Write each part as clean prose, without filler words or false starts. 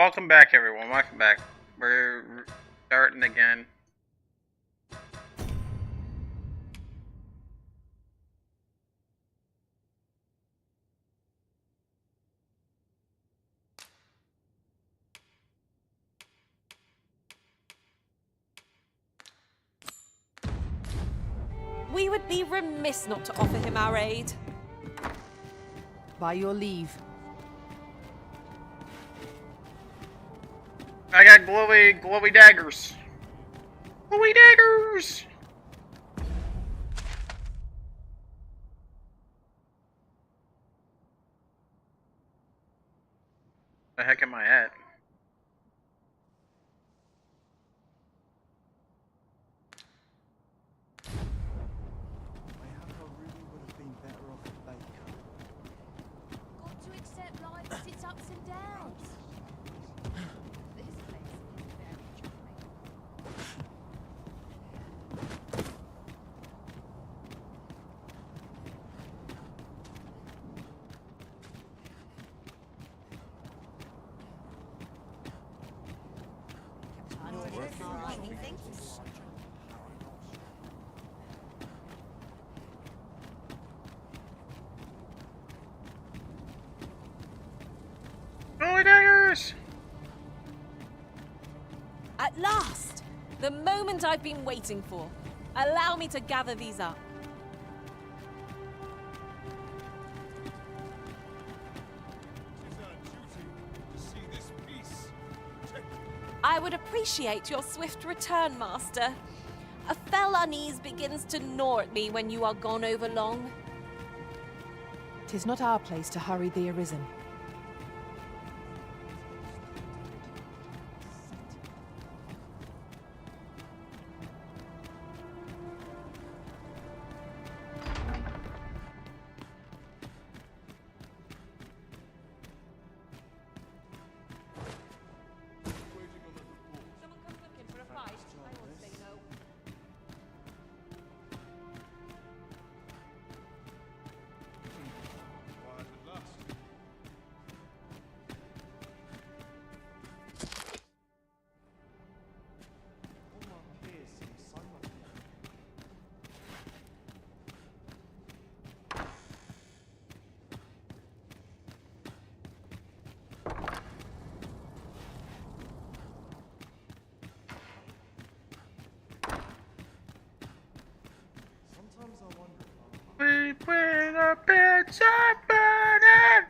Welcome back, everyone. Welcome back. We're starting again. We would be remiss not to offer him our aid. By your leave. I got glowy daggers. Glowy daggers! The heck am I at? Got to accept life as its ups and downs. This place is very charming. Glowy daggers! At last! The moment I've been waiting for. Allow me to gather these up. I would appreciate your swift return, Master. A fell unease begins to gnaw at me when you are gone over long. 'Tis not our place to hurry the arisen. Someone comes looking for a fight. I won't say no. We put the bits are burning!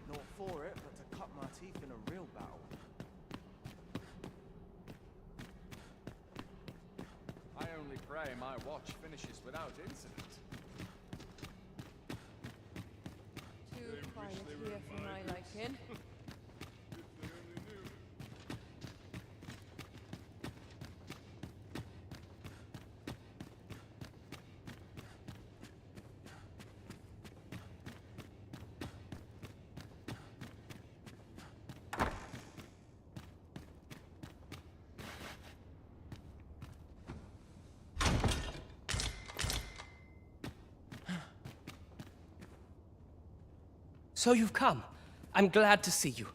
Not for it, but to cut my teeth in a real battle. I only pray my watch finishes without incident. Too quiet here for my liking. So you've come. I'm glad to see you.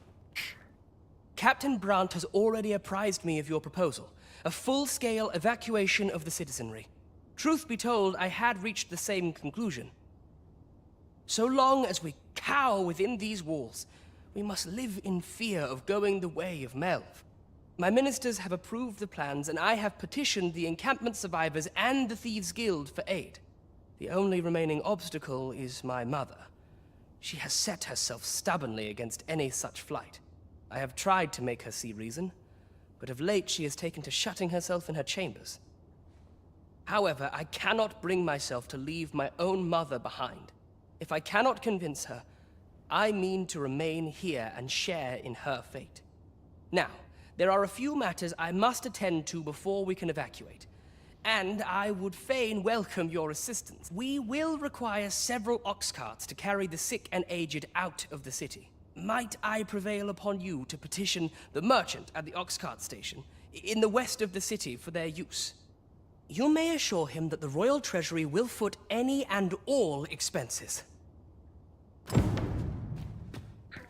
Captain Brandt has already apprised me of your proposal, a full-scale evacuation of the citizenry. Truth be told, I had reached the same conclusion. So long as we cower within these walls, we must live in fear of going the way of Melv. My ministers have approved the plans, and I have petitioned the encampment survivors and the Thieves' Guild for aid. The only remaining obstacle is my mother. She has set herself stubbornly against any such flight. I have tried to make her see reason, but of late she has taken to shutting herself in her chambers. However, I cannot bring myself to leave my own mother behind. If I cannot convince her, I mean to remain here and share in her fate. Now, there are a few matters I must attend to before we can evacuate. And I would fain welcome your assistance. We will require several ox carts to carry the sick and aged out of the city. Might I prevail upon you to petition the merchant at the ox cart station in the west of the city for their use. You may assure him that the royal treasury will foot any and all expenses.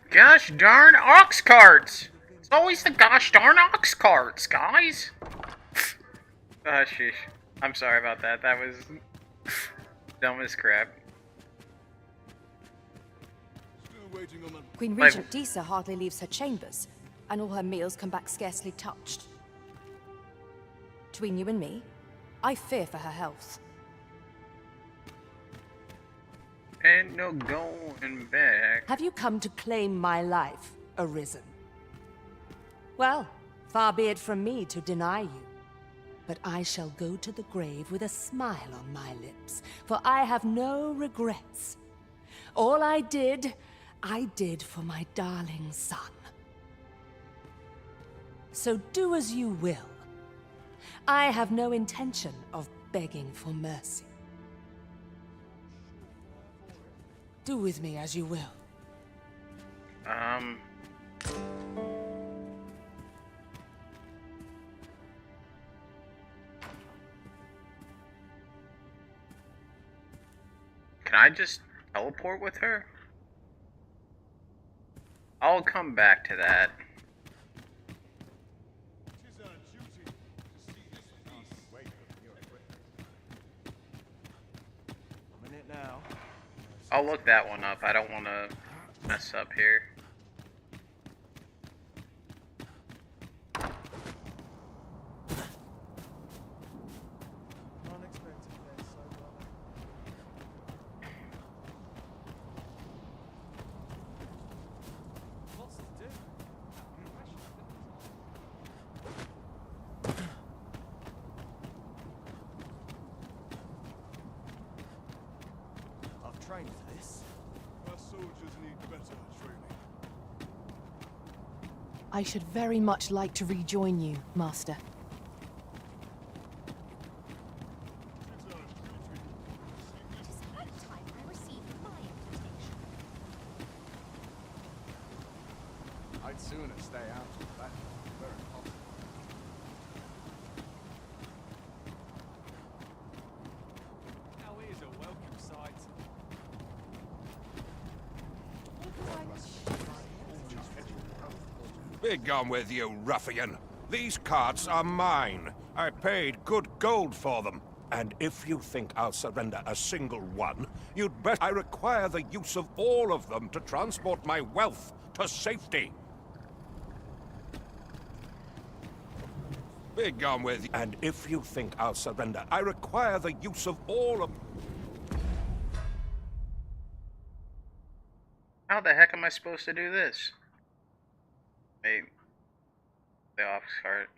Gosh darn ox carts! It's always the gosh darn ox carts, guys! Sheesh. I'm sorry about that. That was dumb as crap. Queen Regent Disa hardly leaves her chambers, and all her meals come back scarcely touched. Between you and me, I fear for her health. Ain't no going back. Have you come to claim my life, Arisen? Well, far be it from me to deny you. But I shall go to the grave with a smile on my lips, for I have no regrets. All I did for my darling son. So do as you will. I have no intention of begging for mercy. Do with me as you will. Can I just teleport with her? I'll come back to that. I'm in it now. I'll look that one up. I don't want to mess up here. Unexpected there, so brother. Lots to do. I've trained for this. Our soldiers need better training. I should very much like to rejoin you, Master. It is about time I received my invitation. I'd sooner stay out of that where it possible. Now here's a welcome sight. Be gone with you, ruffian. These carts are mine. I paid good gold for them. And if you think I'll surrender a single one, you'd bet I require the use of all of them to transport my wealth to safety. Be gone with you. And if you think I'll surrender, I require the use of all of... How the heck am I supposed to do this? Wait. The ox cart.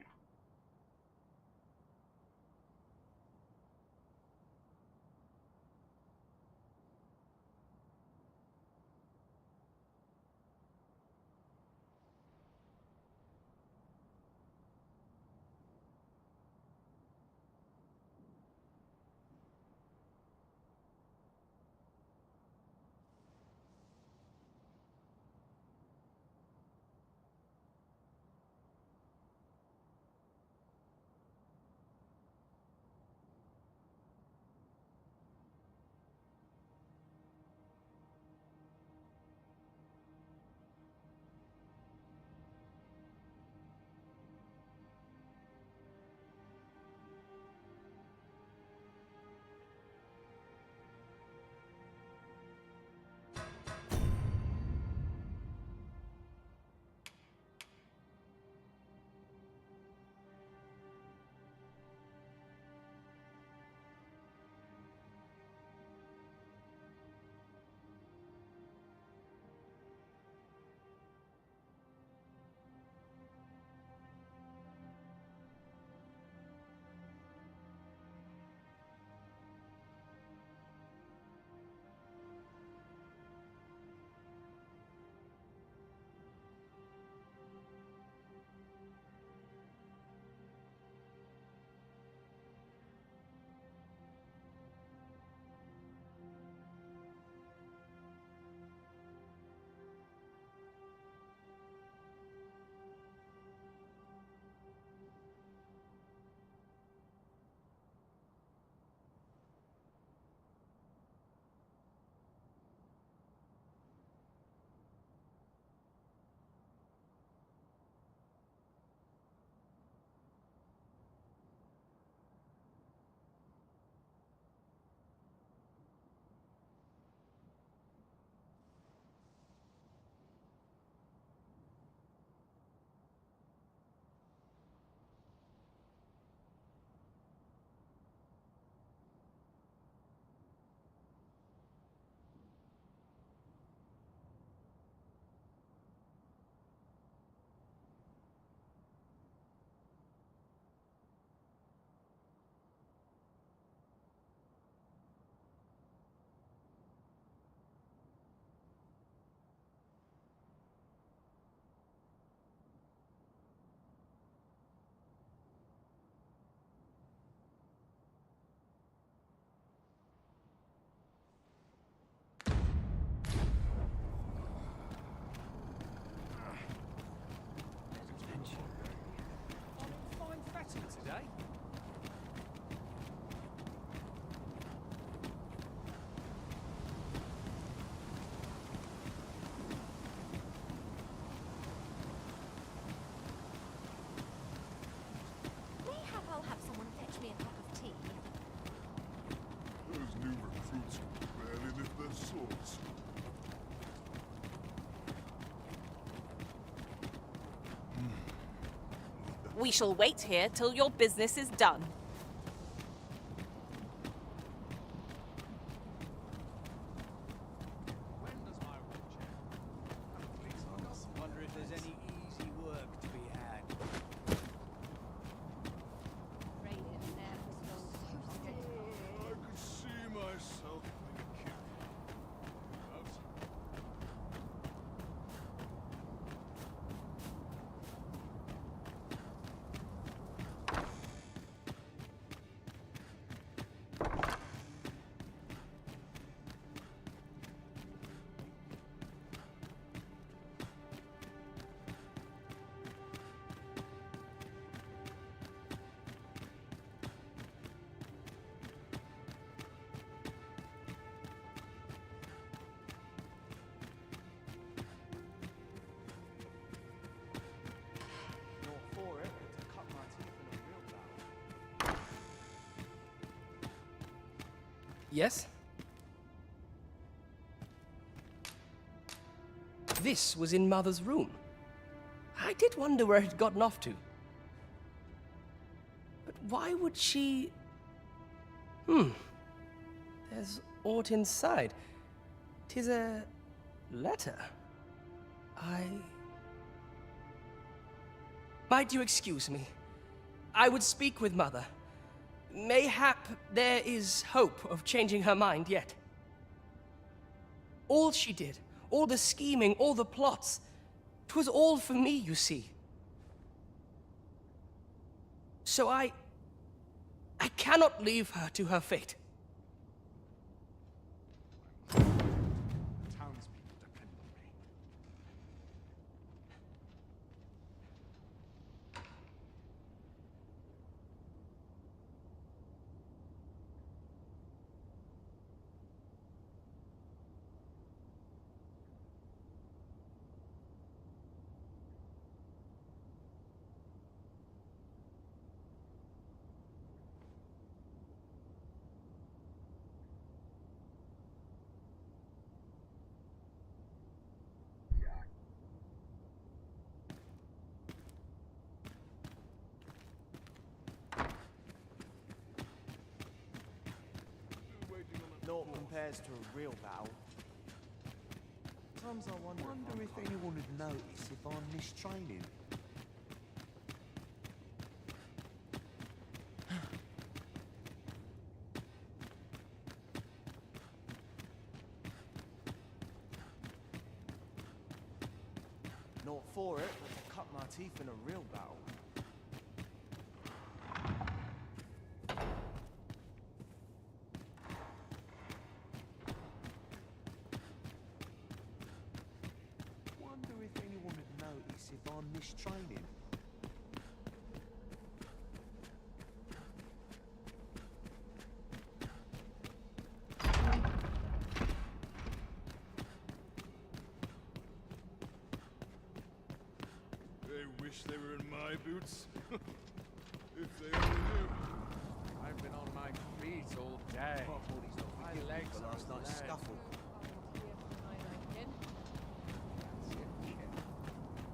We shall wait here till your business is done. When does my wheelchair? Please, I wonder if there's any easy work to be had. I could see myself being a kid. Out. Not for it, but to cut my teeth in a real battle. Yes? This was in Mother's room. I did wonder where it had gotten off to. But why would she... There's aught inside. 'Tis a letter. Might you excuse me? I would speak with Mother. Mayhap there is hope of changing her mind yet. All she did, all the scheming, all the plots, 'twas all for me, you see. So I cannot leave her to her fate. Townspeople depend on me. Naught compares to a real battle. Sometimes I wonder if anyone would notice if I'm mistraining. not for it, but to cut my teeth in a real battle. Wonder if anyone would notice if I'm mistraining. They wish they were in my boots. If they only knew. I've been on my feet all day. My legs For last are night's red. scuffle.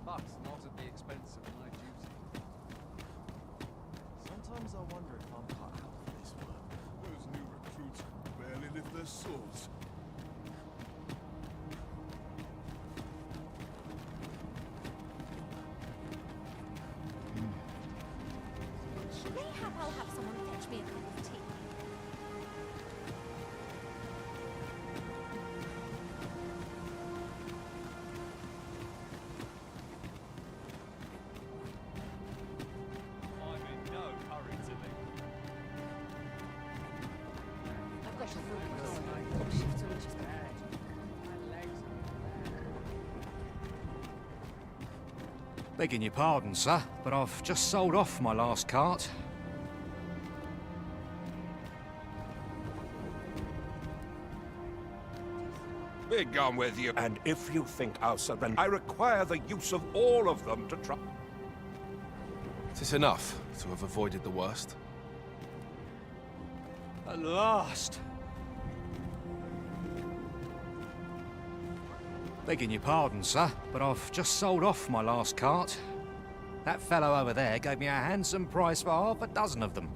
But not at the expense of my duty. Sometimes I wonder if I'm cut out for this work. Those new recruits barely lift their swords. Mayhap I'll have someone fetch me a cup of tea. I'm in no hurry to leave. I've got to My legs Begging your pardon, sir, but I've just sold off my last cart. Be gone with you. And if you think I'll surrender, I require the use of all of them to try. Is this enough to have avoided the worst? At last! Begging your pardon, sir, but I've just sold off my last cart. That fellow over there gave me a handsome price for half a dozen of them.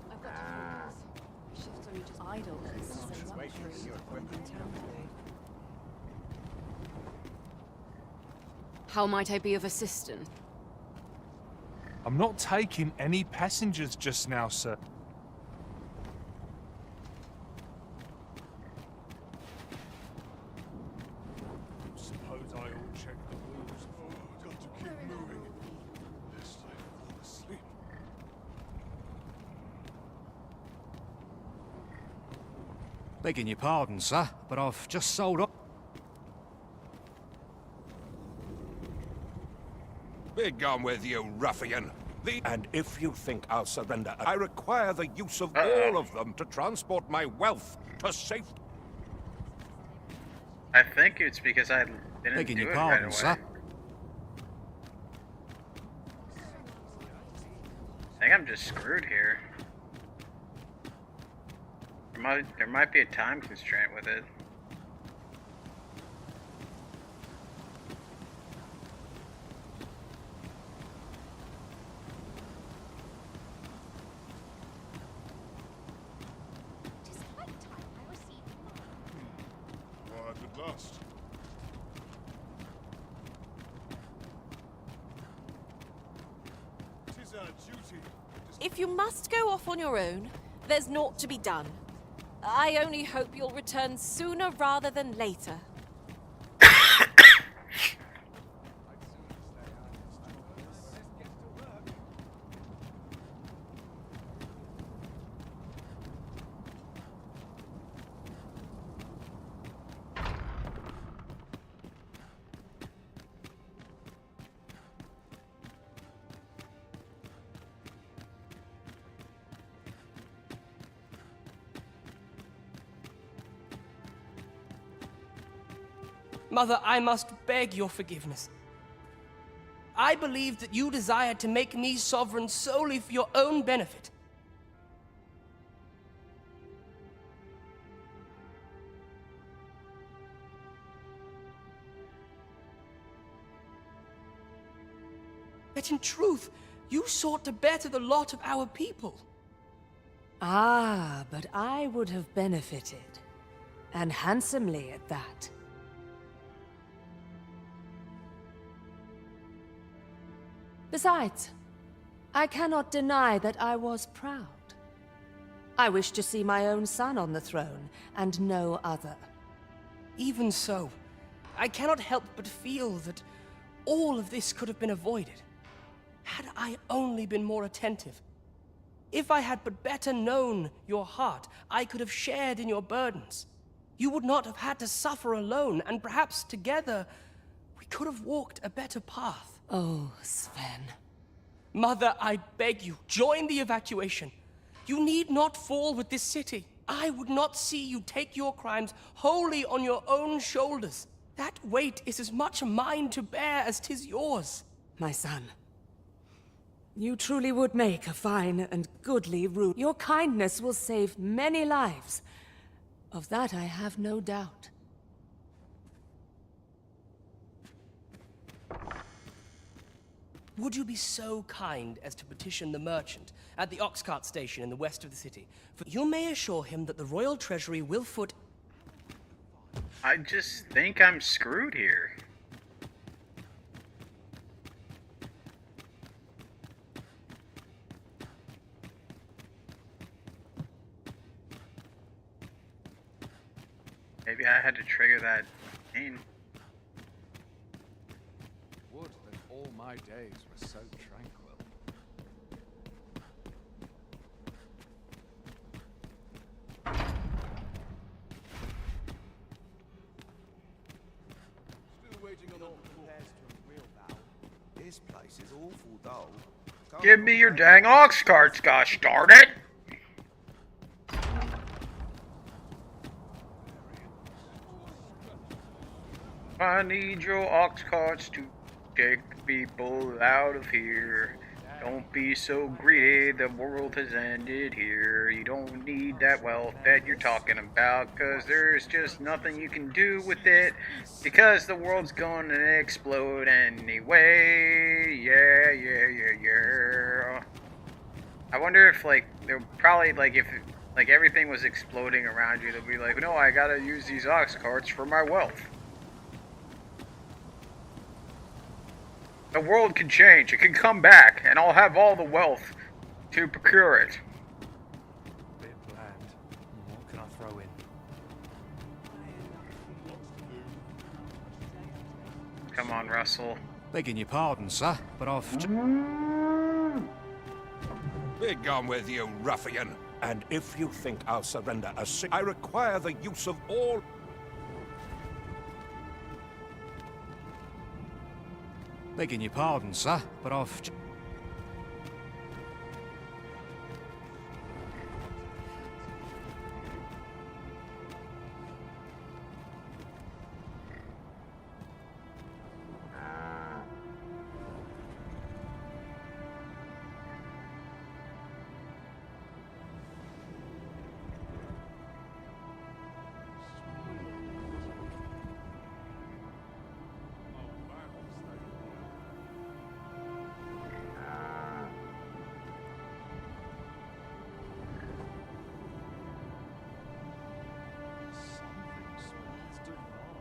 I've got to focus. Shift's only just idle. How might I be of assistance? I'm not taking any passengers just now, sir. Suppose I all check the rules. Oh, I've got to keep moving. Lest I fall asleep. Begging your pardon, sir, but I've just sold up. Be gone with you, ruffian. And if you think I'll surrender, I require the use of all of them to transport my wealth to safety. I think it's because I didn't Begging do your it pardon, right away. sir. I think I'm just screwed here. There might be a time constraint with it. Arrived at last. Tis our duty. If you must go off on your own, there's naught to be done. I only hope you'll return sooner rather than later. Mother, I must beg your forgiveness. I believed that you desired to make me sovereign solely for your own benefit. But in truth, you sought to better the lot of our people. Ah, but I would have benefited. And handsomely at that. Besides, I cannot deny that I was proud. I wished to see my own son on the throne, and no other. Even so, I cannot help but feel that all of this could have been avoided, had I only been more attentive. If I had but better known your heart, I could have shared in your burdens. You would not have had to suffer alone, and perhaps together we could have walked a better path. Oh, Sven. Mother, I beg you, join the evacuation. You need not fall with this city. I would not see you take your crimes wholly on your own shoulders. That weight is as much mine to bear as 'tis yours. My son, you truly would make a fine and goodly ruler. Your kindness will save many lives. Of that I have no doubt. Would you be so kind as to petition the merchant at the ox cart station in the west of the city? For you may assure him that the royal treasury will foot... I just think I'm screwed here. Maybe I had to trigger that pain. Would that all my days were so tranquil. Still waiting on all compares to a real battle. This place is awful dull. Give me your dang ox carts, gosh darn it! I need your ox carts to take people out of here. Don't be so greedy, the world has ended here. You don't need that wealth that you're talking about, cause there's just nothing you can do with it, because the world's gonna explode anyway. Yeah. I wonder if, like, they're probably, like, if, like, everything was exploding around you, they'll be like, no, I gotta use these ox carts for my wealth. The world can change, it can come back, and I'll have all the wealth to procure it. Bit bland. What can I throw in? Come on, Russell. Begging your pardon, sir, but I've... Be gone with you, ruffian. And if you think I'll surrender I require the use of all... Begging your pardon, sir, but I've...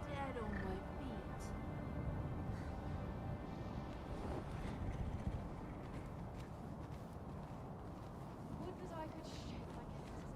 Dead on my feet. Would that I could shed my kisses.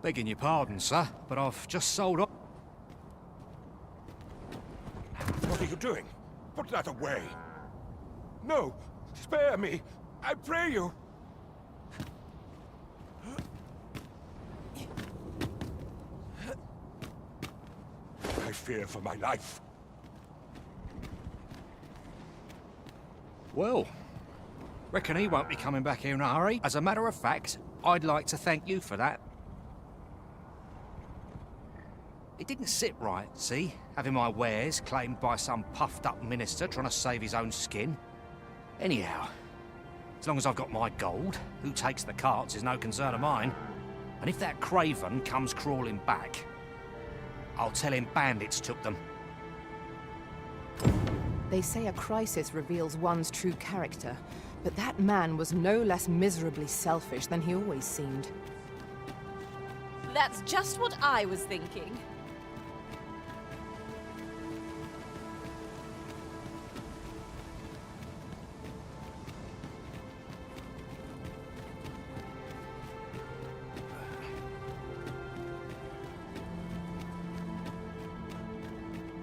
Begging your pardon, sir, but I've just sold up... What are you doing? Put that away. No, spare me. I pray you. I fear for my life. Well, reckon he won't be coming back here in a hurry. As a matter of fact, I'd like to thank you for that. It didn't sit right, see? Having my wares claimed by some puffed-up minister trying to save his own skin. Anyhow, as long as I've got my gold, who takes the carts is no concern of mine. And if that craven comes crawling back, I'll tell him bandits took them. They say a crisis reveals one's true character, but that man was no less miserably selfish than he always seemed. That's just what I was thinking.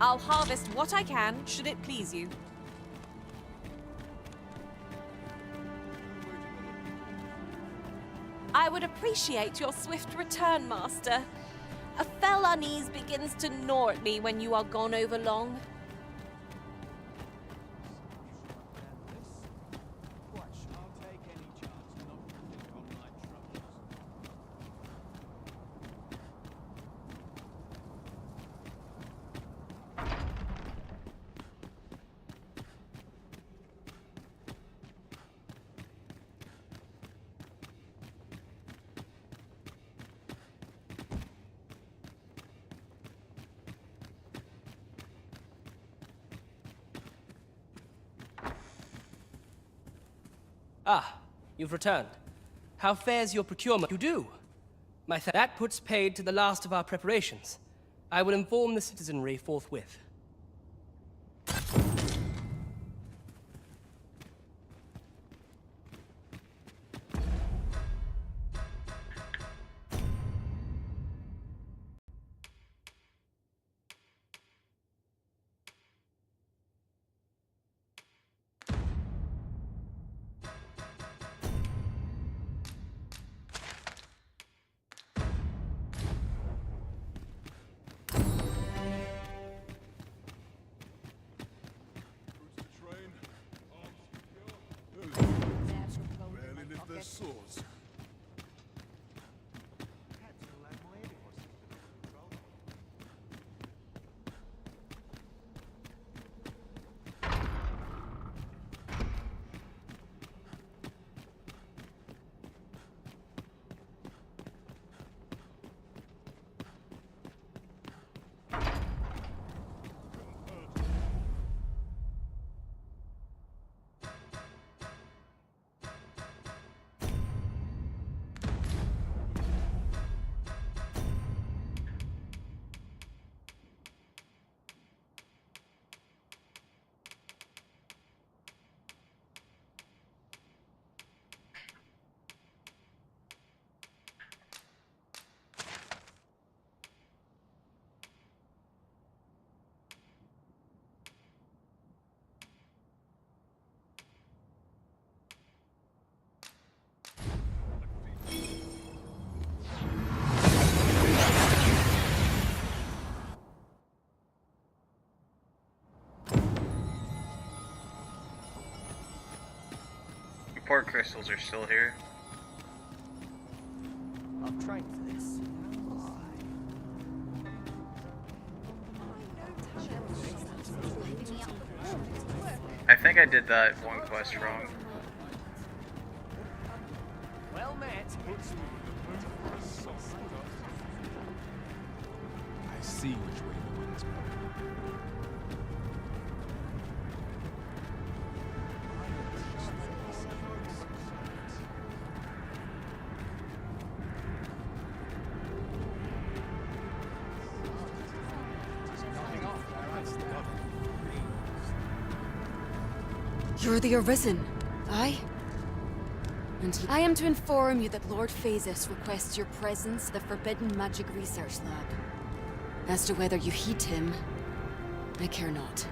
I'll harvest what I can, should it please you. I would appreciate your swift return, Master. A fell unease begins to gnaw at me when you are gone over long. Ah, you've returned. How fares your procurement? You do. That puts paid to the last of our preparations. I will inform the citizenry forthwith. Rarely lift their swords. Port crystals are still here. I've trained for this. I think I did that one quest wrong. Well met. I see which way the wind's blowing. You're the Arisen, aye? And I am to inform you that Lord Phasis requests your presence at the Forbidden Magic Research Lab. As to whether you heed him, I care not.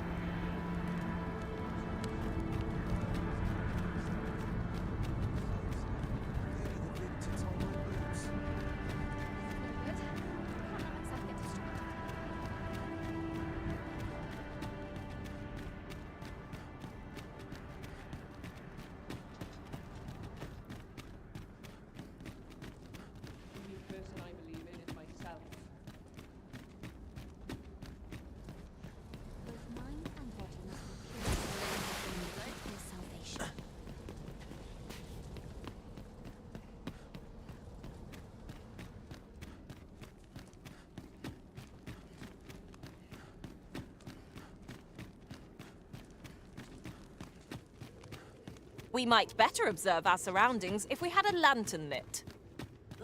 We might better observe our surroundings if we had a lantern lit.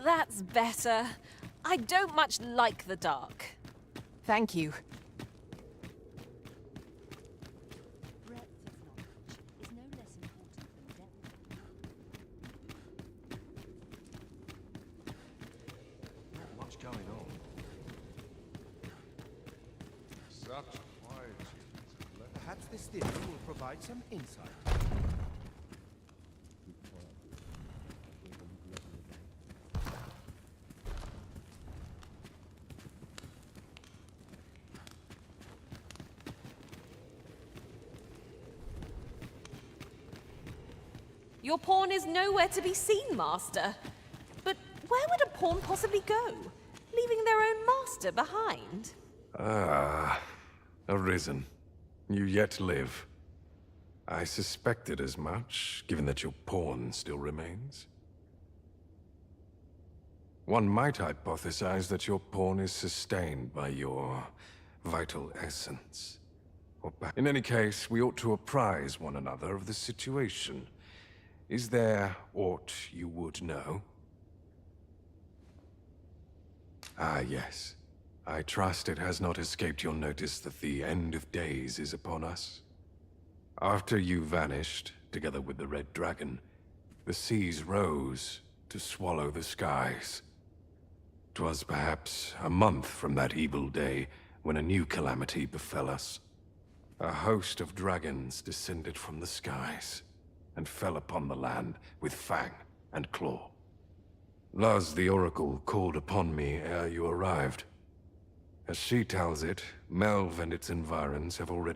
That's better. I don't much like the dark. Thank you. Not much going on. Such quiet. Perhaps this theory will provide some insight. Your pawn is nowhere to be seen, Master. But where would a pawn possibly go, leaving their own master behind? Ah, Arisen. You yet live. I suspected as much, given that your pawn still remains. One might hypothesize that your pawn is sustained by your vital essence. In any case, we ought to apprise one another of the situation. Is there aught you would know? Ah, yes. I trust it has not escaped your notice that the end of days is upon us. After you vanished, together with the Red Dragon, the seas rose to swallow the skies. 'Twas perhaps a month from that evil day when a new calamity befell us. A host of dragons descended from the skies and fell upon the land with fang and claw. Laz the Oracle called upon me ere you arrived. As she tells it, Melve and its environs have already